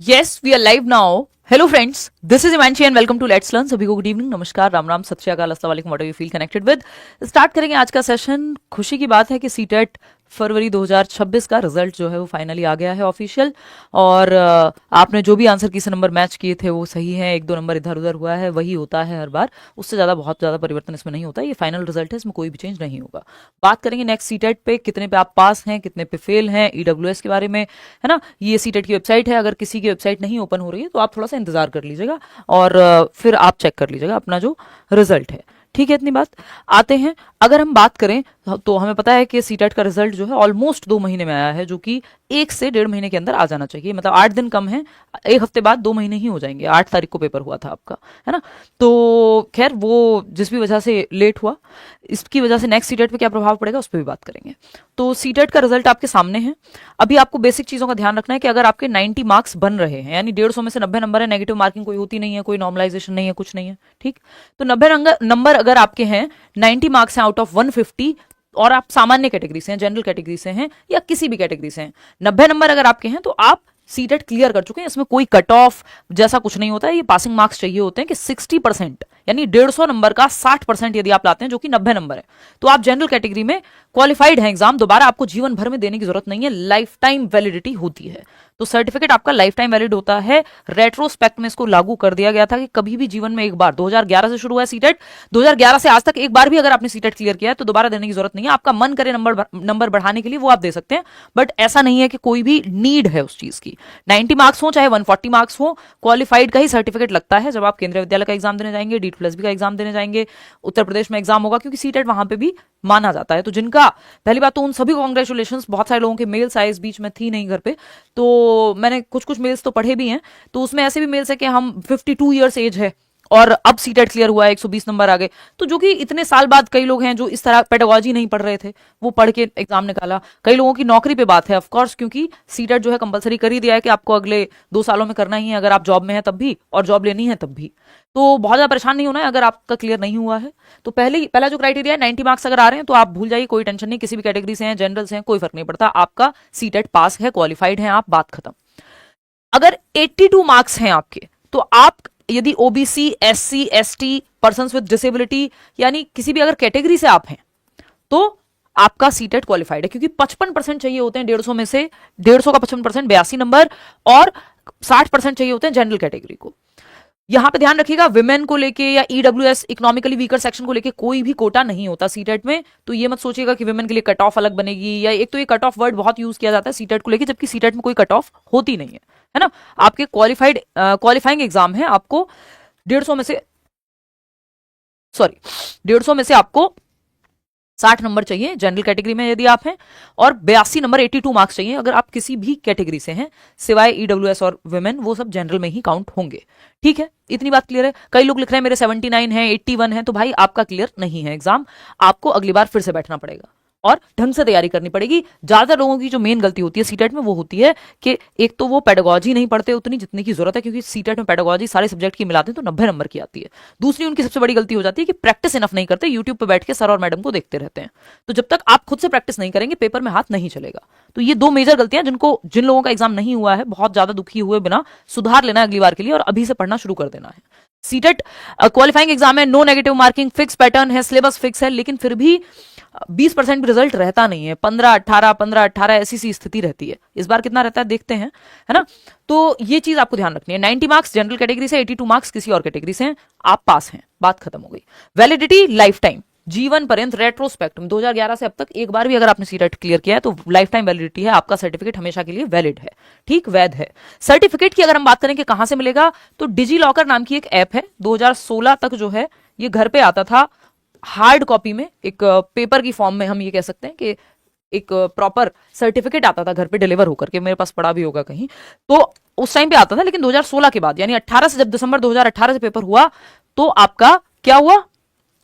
Yes, we are live now. Hello friends, this is Imanchi and welcome to Let's Learn. सभी को good evening, नमस्कार, राम राम, सत श्री अकाल, अस्सलाम वालेकुम, what you feel connected with. Start करेंगे आज का सेशन। खुशी की बात है कि सीटेट फरवरी 2026 का रिजल्ट जो है वो फाइनली आ गया है ऑफिशियल। और आपने जो भी आंसर की से नंबर मैच किए थे वो सही है, एक दो नंबर इधर उधर हुआ है, वही होता है हर बार, उससे ज़्यादा बहुत ज़्यादा परिवर्तन इसमें नहीं होता। ये फाइनल रिजल्ट है, इसमें कोई भी चेंज नहीं होगा। बात करेंगे नेक्स्ट सीटेट पे कितने पे आप पास हैं, कितने पे फेल हैं, ईडब्ल्यूएस के बारे में, है ना। ये सीटेट की वेबसाइट है, अगर किसी की वेबसाइट नहीं ओपन हो रही है तो आप थोड़ा सा इंतजार कर लीजिएगा और फिर आप चेक कर लीजिएगा अपना जो रिजल्ट है। ठीक है, इतनी बात। आते हैं, अगर हम बात करें तो हमें पता है कि सीटेट का रिजल्ट जो है ऑलमोस्ट 2 महीने में आया है, जो कि 1 से 1.5 महीने के अंदर आ जाना चाहिए। मतलब 8 दिन कम है, एक हफ्ते बाद 2 महीने ही हो जाएंगे। 8 तारीख को पेपर हुआ था आपका, है ना। तो खैर वो जिस भी वजह से लेट हुआ, इसकी वजह से नेक्स्ट सीटेट पे क्या प्रभाव पड़ेगा उस पर भी बात करेंगे। तो सीटेट का रिजल्ट आपके सामने है। अभी आपको बेसिक चीजों का ध्यान रखना है कि अगर आपके 90 मार्क्स बन रहे हैं, यानी 150 में से 90 नंबर है, नेगेटिव मार्किंग कोई होती नहीं है, कोई नॉर्मलाइजेशन नहीं है, कुछ नहीं है, ठीक। तो 90 नंबर अगर आपके हैं, 90 मार्क्स हैं आउट ऑफ 150, और आप सामान्य कैटेगरी से हैं, जनरल कैटेगरी से हैं, या किसी भी कैटेगरी से हैं, 90 नंबर अगर आपके हैं तो आप सीटेट क्लियर कर चुके हैं। इसमें कोई कट ऑफ जैसा कुछ नहीं होता है। ये पासिंग मार्क्स चाहिए होते हैं कि 60%, यानी 150 नंबर का 60% यदि आप लाते हैं, जो कि 90 नंबर है, तो आप जनरल कैटेगरी में क्वालिफाइड हैं। एग्जाम दोबारा आपको जीवन भर में देने की जरूरत नहीं है, लाइफ टाइम वैलिडिटी होती है। तो सर्टिफिकेट आपका लाइफ टाइम वैलिड होता है। रेट्रोस्पेक्ट में इसको लागू कर दिया गया था कि कभी भी जीवन में एक बार, 2011 से शुरू हुआ है सीटेट, 2011 से आज तक एक बार भी अगर आपने सीटेट क्लियर किया है तो दोबारा देने की जरूरत नहीं है। आपका मन करे नंबर बढ़ाने के लिए वो आप दे सकते हैं, बट ऐसा नहीं है कि कोई भी नीड है उस चीज की। 90 मार्क्स हो चाहे 140 मार्क्स हो, क्वालिफाइड का ही सर्टिफिकेट लगता है जब आप केंद्रीय विद्यालय का एग्जाम देने जाएंगे, D+B का एग्जाम देने जाएंगे, उत्तर प्रदेश में एग्जाम होगा, क्योंकि सीटेट वहां पे भी माना जाता है। तो जिनका, पहली बात तो उन सभी को कॉन्ग्रेचुलेशन। बहुत सारे लोगों के मेल साइज बीच में थी नहीं घर पे, तो मैंने कुछ मेल्स तो पढ़े भी हैं। तो उसमें ऐसे भी मेल्स है कि हम 52 ईयर्स एज है और अब सीटेट क्लियर हुआ है, 120 नंबर आ गए। तो जो कि इतने साल बाद कई लोग हैं जो इस तरह पेडागोजी नहीं पढ़ रहे थे, वो पढ़ के एग्जाम निकाला। कई लोगों की नौकरी पे बात है, ऑफ कोर्स, क्योंकि सीटेट जो है कंपलसरी कर ही दिया है कि आपको अगले 2 सालों में करना ही है, अगर आप जॉब में है तब भी और जॉब लेनी है तब भी। तो बहुत ज्यादा परेशान नहीं होना है अगर आपका क्लियर नहीं हुआ है। तो पहला जो क्राइटेरिया है, 90 मार्क्स अगर आ रहे हैं तो आप भूल जाइए, कोई टेंशन नहीं। किसी भी कैटेगरी से हैं, जनरल से हैं, कोई फर्क नहीं पड़ता, आपका सीटेट पास है, क्वालिफाइड है आप, बात खत्म। अगर 82 मार्क्स हैं आपके, तो आप यदि OBC, SC, ST, person with disability, यानी किसी भी अगर कैटेगरी से आप हैं, तो आपका सीटेट क्वालिफाइड है, क्योंकि 55% चाहिए होते हैं 150 में से। 150 का 55%, 82 नंबर, और 60% चाहिए होते हैं जनरल कैटेगरी को। यहां पे ध्यान रखिएगा, विमेन को लेके या ईडब्ल्यूएस, इकोनॉमिकली वीकर सेक्शन को लेके कोई भी कोटा नहीं होता सीटेट में। तो ये मत सोचिएगा कि विमेन के लिए कट ऑफ अलग बनेगी, या एक तो ये कट ऑफ वर्ड बहुत यूज किया जाता है सीटेट को लेके, जबकि सीटेट में कोई कट ऑफ होती नहीं है ना। आपके क्वालिफाइंग एग्जाम है, आपको 150 में से, सॉरी, 150 में से आपको 60 नंबर चाहिए जनरल कैटेगरी में यदि आप हैं, और 82 नंबर, 82 मार्क्स चाहिए अगर आप किसी भी कैटेगरी से हैं, सिवाय ईडब्ल्यूएस और वुमेन, वो सब जनरल में ही काउंट होंगे। ठीक है, इतनी बात क्लियर है। कई लोग लिख रहे हैं मेरे 79 है, 81 है, तो भाई आपका क्लियर नहीं है एग्जाम, आपको अगली बार फिर से बैठना पड़ेगा और ढंग से तैयारी करनी पड़ेगी। ज्यादातर लोगों की जो मेन गलती होती है सीटेट में, वो होती है कि एक तो वो पेडागोजी नहीं पढ़ते उतनी जितनी की जरूरत है, क्योंकि सीटेट में पेडागोजी सारे सब्जेक्ट की मिलाते हैं तो 90 नंबर की आती है। दूसरी उनकी सबसे बड़ी गलती हो जाती है कि प्रैक्टिस इनफ नहीं करते, यूट्यूब पर बैठ के सर और मैडम को देखते रहते हैं। तो जब तक आप खुद से प्रैक्टिस नहीं करेंगे, पेपर में हाथ नहीं चलेगा। तो ये 2 मेजर गलतियां जिन लोगों का एग्जाम नहीं हुआ है, बहुत ज्यादा दुखी हुए बिना सुधार लेना है अगली बार के लिए, और अभी से पढ़ना शुरू कर देना है। सीटेट क्वालिफाइंग एग्जाम है, no negative marking, fix pattern है, सिलेबस फिक्स है, लेकिन फिर भी 20% भी रिजल्ट रहता नहीं है। 15-18 ऐसी सी स्थिति रहती है। इस बार कितना रहता है देखते हैं, है ना। तो ये चीज आपको ध्यान रखनी है। 90 मार्क्स जनरल कैटेगरी से, 82 मार्क्स किसी और कैटेगरी से हैं, आप पास हैं, बात खत्म हो गई। वैलिडिटी लाइफ टाइम, जीवन पर्यंत, रेट्रोस्पेक्ट में 2011 से अब तक एक बार भी अगर आपने सीटेट क्लियर किया है तो लाइफ टाइम वैलिडिटी है, आपका सर्टिफिकेट हमेशा के लिए वैलिड है, ठीक, वैध है। सर्टिफिकेट की अगर हम बात करें कि कहां से मिलेगा, तो डिजी लॉकर नाम की एक ऐप है, 2016 तक जो है ये घर पे आता था हार्ड कॉपी में, एक पेपर की फॉर्म में। हम ये कह सकते हैं कि एक प्रॉपर सर्टिफिकेट आता था घर पे डिलीवर होकर के, मेरे पास पड़ा भी होगा कहीं, तो उस टाइम पे आता था। लेकिन 2016 के बाद, यानी 18 से, जब दिसंबर 2018 से पेपर हुआ, तो आपका क्या हुआ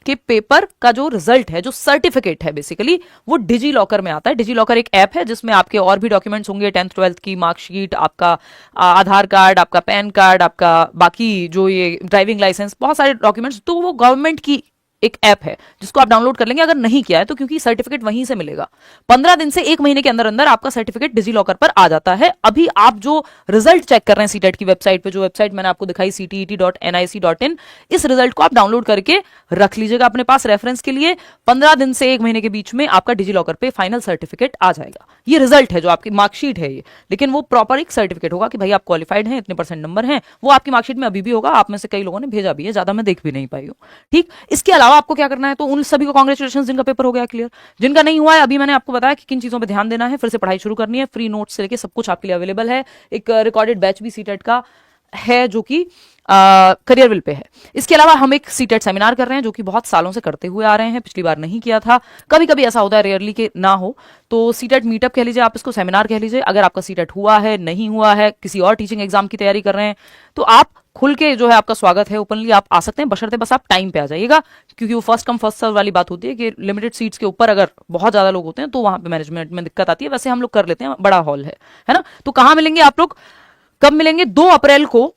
कि पेपर का जो रिजल्ट है, जो सर्टिफिकेट है बेसिकली, वो डिजी लॉकर में आता है। डिजी लॉकर एक ऐप है जिसमें आपके और भी डॉक्यूमेंट्स होंगे, 10th 12th की मार्कशीट, आपका आधार कार्ड, आपका पैन कार्ड, आपका बाकी जो ये ड्राइविंग लाइसेंस, बहुत सारे डॉक्यूमेंट्स, तो वो गवर्नमेंट की एक ऐप है जिसको आप डाउनलोड कर लेंगे अगर नहीं किया है तो, क्योंकि सर्टिफिकेट वहीं से मिलेगा। 15 दिन से 1 महीने के अंदर अंदर आपका सर्टिफिकेट डिजी लॉकर पर आ जाता है। अभी आप जो रिजल्ट चेक कर रहे हैं सीटेट की वेबसाइट पे, जो वेबसाइट मैंने आपको दिखाई ctet.nic.in, इस रिजल्ट को आप डाउनलोड करके रख लीजिएगा अपने पास रेफरेंस के लिए। 15 दिन से 1 महीने के बीच में आपका डिजी लॉकर पे फाइनल सर्टिफिकेट आ जाएगा। ये रिजल्ट है, जो आपकी मार्कशीट है ये, लेकिन वो प्रॉपर एक सर्टिफिकेट होगा कि भाई आप क्वालिफाइड हैं, इतने परसेंट नंबर हैं, वो आपकी मार्कशीट में अभी भी होगा। आप में से कई लोगों ने भेजा भी है, ज्यादा मैं देख भी नहीं पाई हूं। ठीक, इसके अलावा आपको क्या करना है, तो उन सभी को कांग्रेचुलेशन जिनका पेपर हो गया क्लियर। जिनका नहीं हुआ है, अभी मैंने आपको बताया कि किन चीजों पर ध्यान देना है, फिर से पढ़ाई शुरू करनी है। फ्री नोट्स से लेके सब कुछ आपके लिए अवेलेबल है। एक रिकॉर्डेड बैच भी सीटेट का है जो कि करियरविल पे है। इसके अलावा हम एक सीटेट सेमिनार कर रहे हैं जो कि बहुत सालों से करते हुए आ रहे हैं, पिछली बार नहीं किया था। कभी कभी ऐसा होता है रेयरली कि ना हो, तो सीटेट मीटअप कह लीजिए, आप इसको सेमिनार कह लीजिए। अगर आपका सीटेट हुआ है, नहीं हुआ है, किसी और टीचिंग एग्जाम की तैयारी कर रहे हैं, तो आप खुल के जो है आपका स्वागत है, ओपनली आप आ सकते हैं, बशर्ते बस आप टाइम पे आ जाइएगा, क्योंकि वो फर्स्ट कम फर्स्ट सर्व वाली बात होती है कि लिमिटेड सीट्स के ऊपर अगर बहुत ज्यादा लोग होते हैं तो वहां पे मैनेजमेंट में दिक्कत आती है। वैसे हम लोग कर लेते हैं, बड़ा हॉल है ना। तो कहां मिलेंगे आप लोग, कब मिलेंगे? 2 अप्रैल को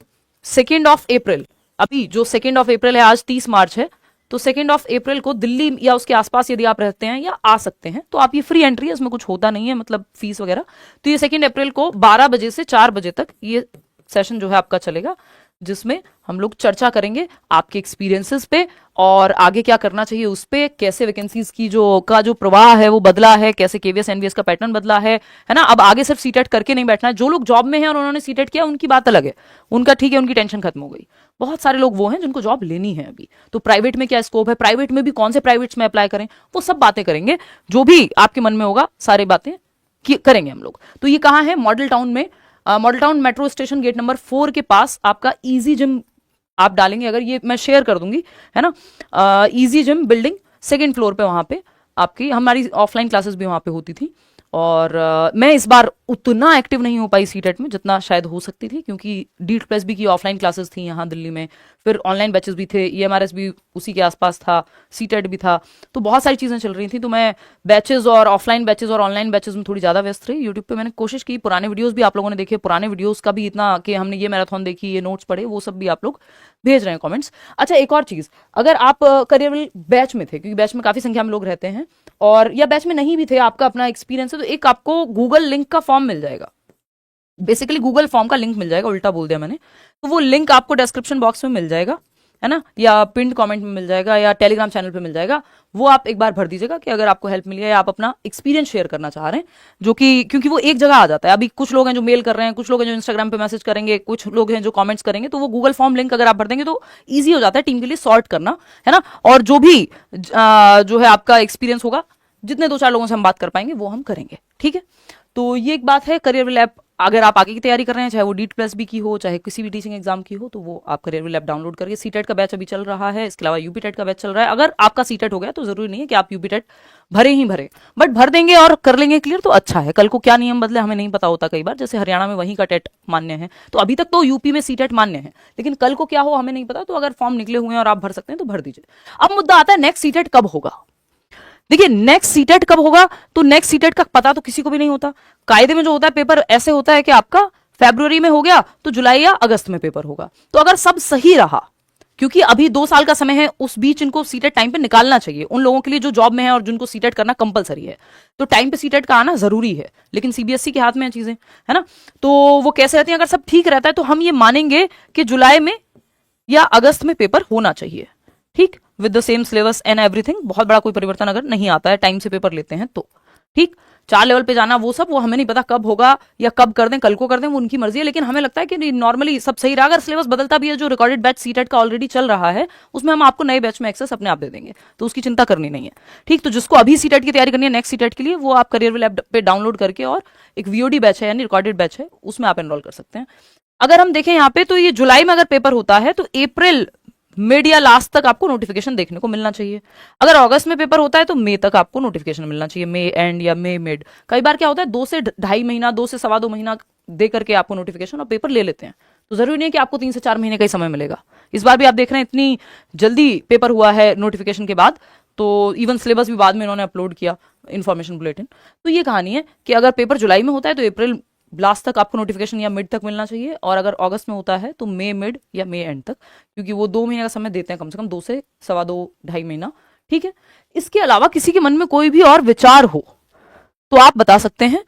2 अप्रैल, अभी जो 2 अप्रैल है, आज 30 मार्च है, तो 2 अप्रैल को दिल्ली या उसके आसपास यदि आप रहते हैं या आ सकते हैं तो आप, ये फ्री एंट्री है, इसमें कुछ होता नहीं है मतलब फीस वगैरह। तो ये 2 अप्रैल को 12 बजे से 4 बजे तक ये सेशन जो है आपका चलेगा, जिसमें हम लोग चर्चा करेंगे आपके एक्सपीरियंसेस पे और आगे क्या करना चाहिए उस पे, कैसे वैकेंसीज की जो प्रवाह है वो बदला है, कैसे केवीएस एनवीएस का पैटर्न बदला है ना। अब आगे सिर्फ सीटेट करके नहीं बैठना है। जो लोग जॉब में हैं और उन्होंने सीटेट किया उनकी बात अलग है, उनका ठीक है, उनकी टेंशन खत्म हो गई। बहुत सारे लोग वो हैं जिनको जॉब लेनी है अभी, तो प्राइवेट में क्या स्कोप है, प्राइवेट में भी कौन से प्राइवेट्स में अप्लाई करें, वो सब बातें करेंगे। जो भी आपके मन में होगा सारी बातें करेंगे हम लोग। तो ये कहाँ है? मॉडल टाउन में, model town metro station gate number 4 के पास आपका इजी जिम आप डालेंगे, अगर ये मैं शेयर कर दूंगी, है ना। Easy gym building 2nd floor पे, वहां पे आपकी हमारी ऑफलाइन क्लासेस भी वहां पे होती थी। और मैं इस बार उतना एक्टिव नहीं हो पाई सीटेट में जितना शायद हो सकती थी, क्योंकि डीट प्लस बी की ऑफलाइन क्लासेस थी यहाँ दिल्ली में, फिर ऑनलाइन बैचेस भी थे, ईएमआरएस भी उसी के आसपास था, सीटेट भी था, तो बहुत सारी चीज़ें चल रही थी। तो मैं बैचेस और ऑफलाइन बैचेस और ऑनलाइन बैचेस में थोड़ी ज़्यादा व्यस्त रही। यूट्यूब पे मैंने कोशिश की, पुराने वीडियोज़ भी आप लोगों ने देखे, पुराने वीडियोज़ का भी इतना कि हमने ये मैराथन देखी, ये नोट्स पढ़े, वो सब भी आप लोग भेज रहे हैं कमेंट्स। अच्छा, एक और चीज़, अगर आप करियरविल बैच में थे, क्योंकि बैच में काफ़ी संख्या में लोग रहते हैं, और या बैच में नहीं भी थे, आपका अपना एक्सपीरियंस है, तो एक आपको गूगल लिंक का फॉर्म मिल जाएगा। बेसिकली गूगल फॉर्म का लिंक मिल जाएगा, उल्टा बोल दिया मैंने, तो वो लिंक आपको डिस्क्रिप्शन बॉक्स में मिल जाएगा, है ना, या पिंड कमेंट में मिल जाएगा, या टेलीग्राम चैनल पे मिल जाएगा। वो आप एक बार भर दीजिएगा कि अगर आपको हेल्प मिली है या आप अपना एक्सपीरियंस शेयर करना चाह रहे हैं, जो कि क्योंकि वो एक जगह आ जाता है। अभी कुछ लोग हैं जो मेल कर रहे हैं, कुछ लोग हैं जो इंस्टाग्राम पे मैसेज करेंगे, कुछ लोग हैं जो कमेंट्स करेंगे, तो वो गूगल फॉर्म लिंक अगर आप भर देंगे तो ईजी हो जाता है टीम के लिए सॉर्ट करना, है ना। और जो भी जो है आपका एक्सपीरियंस होगा, जितने 2-4 लोगों से हम बात कर पाएंगे वो हम करेंगे, ठीक है। तो ये एक बात है करियरविल ऐप, अगर आप आगे की तैयारी कर रहे हैं, चाहे वो डीट प्लस बी की हो, चाहे किसी भी टीचिंग एग्जाम की हो, तो वो आप करियरविल ऐप डाउनलोड करके, सीटेट का बैच अभी चल रहा है, इसके अलावा यूपी टेट का बैच चल रहा है। अगर आपका सीटेट हो गया तो जरूरी नहीं है कि आप यूपी टेट भरे ही भरे, बट भर देंगे और कर लेंगे क्लियर तो अच्छा है। कल को क्या नियम बदले हमें नहीं पता होता, कई बार जैसे हरियाणा में वहीं का टेट मान्य है, तो अभी तक तो यूपी में सीटेट मान्य है, लेकिन कल को क्या हो हमें नहीं पता। तो अगर फॉर्म निकले हुए हैं और आप भर सकते हैं तो भर दीजिए। अब मुद्दा आता है नेक्स्ट सीटेट कब होगा। देखिए, नेक्स्ट सीटेट कब होगा, तो नेक्स्ट सीटेट का पता तो किसी को भी नहीं होता। कायदे में जो होता है, पेपर ऐसे होता है कि आपका फरवरी में हो गया तो जुलाई या अगस्त में पेपर होगा। तो अगर सब सही रहा, क्योंकि अभी 2 साल का समय है, उस बीच इनको सीटेट टाइम पे निकालना चाहिए उन लोगों के लिए जो जॉब में है और जिनको सीटेट करना कंपलसरी है। तो टाइम पे सीटेट का आना जरूरी है, लेकिन सीबीएसई के हाथ में है चीजें, है ना। तो वो कैसे रहती हैं, अगर सब ठीक रहता है तो हम ये मानेंगे कि जुलाई में या अगस्त में पेपर होना चाहिए, ठीक, with the same syllabus and everything. बहुत बड़ा कोई परिवर्तन अगर नहीं आता है, टाइम से पेपर लेते हैं तो, ठीक। 4 लेवल पे जाना वो सब, वो हमें नहीं पता कब होगा या कब कर दें, कल को कर दें, वो उनकी मर्जी है। लेकिन हमें लगता है कि नॉर्मली सब सही रहा। अगर सिलेबस बदलता भी है, जो रिकॉर्डेड बैच सीटेट का ऑलरेडी चल रहा है, उसमें हम आपको नए बैच में एक्सेस अपने आप दे देंगे, तो उसकी चिंता करनी नहीं है, ठीक। तो जिसको अभी सीटेट की तैयारी करनी है नेक्स्ट सीटेट के लिए, वो आप करियरविल ऐप पे डाउनलोड करके, और एक वीओडी बैच है यानी रिकॉर्डेड बैच है, उसमें आप एनरोल कर सकते हैं। अगर हम देखें यहाँ पे, तो ये जुलाई में अगर पेपर होता है तो अप्रैल मिड या लास्ट तक आपको नोटिफिकेशन देखने को मिलना चाहिए। अगर अगस्त में पेपर होता है तो मई तक आपको नोटिफिकेशन मिलना चाहिए, मई एंड या मई मिड। कई बार क्या होता है, 2 से 2.5 महीना, 2 से 2.25 महीना दे करके आपको नोटिफिकेशन और पेपर ले लेते हैं। तो जरूरी नहीं है कि आपको 3 से 4 महीने का ही समय मिलेगा। इस बार भी आप देख रहे हैं इतनी जल्दी पेपर हुआ है नोटिफिकेशन के बाद, तो इवन सिलेबस भी बाद में इन्होंने अपलोड किया, इन्फॉर्मेशन बुलेटिन। तो ये कहानी है कि अगर पेपर जुलाई में होता है तो अप्रैल लास्ट तक आपको नोटिफिकेशन या मिड तक मिलना चाहिए, और अगर अगस्त में होता है तो मई मिड या मई एंड तक, क्योंकि वो 2 महीने का समय देते हैं, कम से कम 2 से सवा 2 ढाई महीना। ठीक है, इसके अलावा किसी के मन में कोई भी और विचार हो तो आप बता सकते हैं।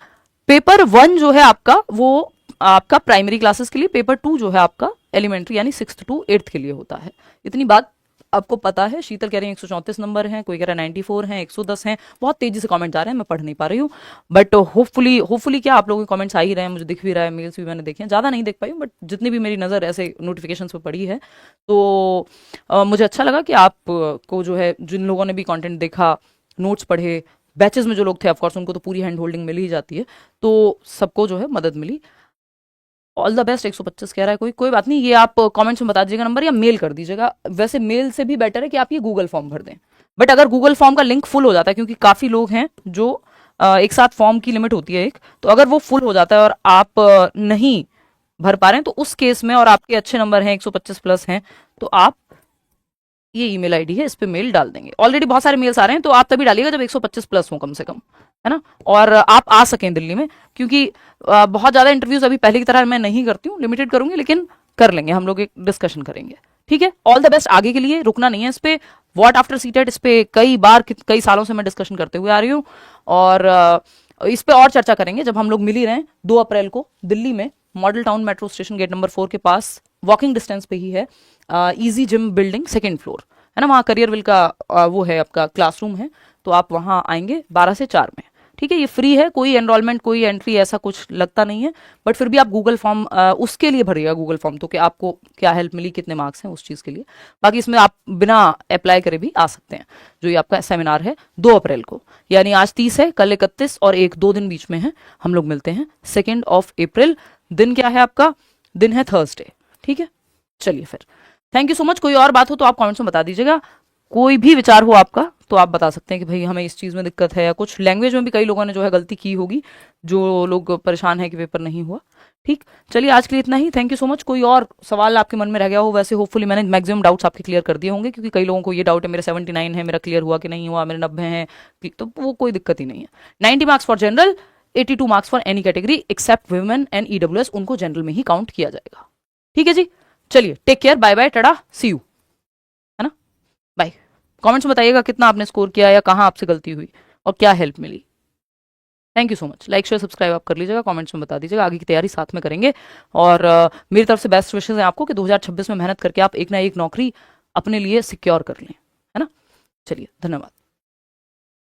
पेपर 1 जो है आपका, वो आपका प्राइमरी क्लासेस के लिए, पेपर 2 जो है आपका एलिमेंट्री यानी 6th to 8th के लिए होता है। इतनी बात आपको पता है। शीतल कह रही है 134 नंबर हैं, कोई कह रहा है 94 हैं, 110 हैं। बहुत तेजी से कमेंट आ रहे हैं, मैं पढ़ नहीं पा रही हूँ, बट होपफुली क्या आप लोगों के कमेंट्स आ ही रहे हैं, मुझे दिख भी रहा है, मेल्स भी मैंने देखे हैं, ज़्यादा नहीं देख पाई हूँ, बट जितनी भी मेरी नज़र ऐसे नोटिफिकेशन पे पड़ी है, तो मुझे अच्छा लगा कि आप को जो है, जिन लोगों ने भी कॉन्टेंट देखा, नोट्स पढ़े, बैचेस में जो लोग थे ऑफकोर्स उनको तो पूरी हैंड होल्डिंग मिल ही जाती है, तो सबको जो है मदद मिली। All the best. 125 कह रहा है कोई, कोई बात नहीं, ये आप कमेंट्स में बता दीजिएगा नंबर, या मेल कर दीजिएगा। वैसे मेल से भी बेटर है कि आप ये गूगल फॉर्म भर दें, बट अगर गूगल फॉर्म का लिंक फुल हो जाता है, क्योंकि काफ़ी लोग हैं जो एक साथ फॉर्म की लिमिट होती है एक, तो अगर वो फुल हो जाता है और आप नहीं भर पा रहे हैं, तो उस केस में, और आपके अच्छे नंबर हैं 125 प्लस हैं, तो आप ये ईमेल आईडी है, इस पे मेल डाल देंगे। ऑलरेडी बहुत सारे मेल्स आ रहे हैं, तो आप तभी डालिएगा जब 125 प्लस हो कम से कम, है ना, और आप आ सकें दिल्ली में, क्योंकि बहुत ज़्यादा इंटरव्यूज अभी पहले की तरह मैं नहीं करती हूँ, लिमिटेड करूंगी, लेकिन कर लेंगे हम लोग, एक डिस्कशन करेंगे। ठीक है, ऑल द बेस्ट आगे के लिए, रुकना नहीं है इस पे। व्हाट आफ्टर सीटेट, इस पे कई बार कई सालों से मैं डिस्कशन करते हुए आ रही हूँ, और इस पे और चर्चा करेंगे जब हम लोग मिल ही रहे हैं। 2 अप्रैल को दिल्ली में model town metro station gate number 4 के पास, वॉकिंग डिस्टेंस पे ही है, easy gym building 2nd floor, है ना, वहाँ करियर विल का वो है आपका क्लासरूम है, तो आप वहाँ आएंगे 12 से 4 में। ठीक है, ये फ्री है, कोई एनरोलमेंट कोई एंट्री ऐसा कुछ लगता नहीं है, बट फिर भी आप गूगल फॉर्म उसके लिए भरिएगा, गूगल फॉर्म, तो कि आपको क्या हेल्प मिली, कितने मार्क्स हैं, उस चीज़ के लिए। बाकी इसमें आप बिना अप्लाई करे भी आ सकते हैं। जो ये आपका सेमिनार है 2 अप्रैल को, यानी आज 30 है, कल 31, और 1-2 दिन बीच में है, हम लोग मिलते हैं 2 अप्रैल। दिन क्या है आपका, दिन है थर्सडे। ठीक है, चलिए फिर, थैंक यू सो मच। कोई और बात हो तो आप कमेंट्स में बता दीजिएगा, कोई भी विचार हो आपका तो आप बता सकते हैं कि भाई हमें इस चीज़ में दिक्कत है, या कुछ लैंग्वेज में भी कई लोगों ने जो है गलती की होगी, जो लोग परेशान है कि पेपर नहीं हुआ। ठीक, चलिए आज के लिए इतना ही, थैंक यू सो मच। कोई और सवाल आपके मन में रह गया हो, वैसे होपफुली मैंने मैक्सिमम डाउट्स आपके क्लियर कर दिए होंगे, क्योंकि कई लोगों को ये डाउट है मेरे 79 है, मेरा क्लियर हुआ कि नहीं हुआ, मेरे 90 हैं, तो वो कोई दिक्कत ही नहीं है। 90 marks for general, 82 marks for any category except women and EWS, उनको जनरल में ही काउंट किया जाएगा। ठीक है जी, चलिए take care, bye bye, tata, see you, है ना, बाय। कमेंट्स में बताइएगा कितना आपने स्कोर किया, या कहाँ आपसे गलती हुई और क्या हेल्प मिली। Thank you so much. Like share subscribe आप कर लीजिएगा, कमेंट्स में बता दीजिएगा, आगे की तैयारी साथ में करेंगे, और मेरी तरफ से बेस्ट विशेस हैं आपको कि 2026 में मेहनत करके आप एक ना एक नौकरी अपने लिए सिक्योर कर लें, है ना। चलिए, धन्यवाद।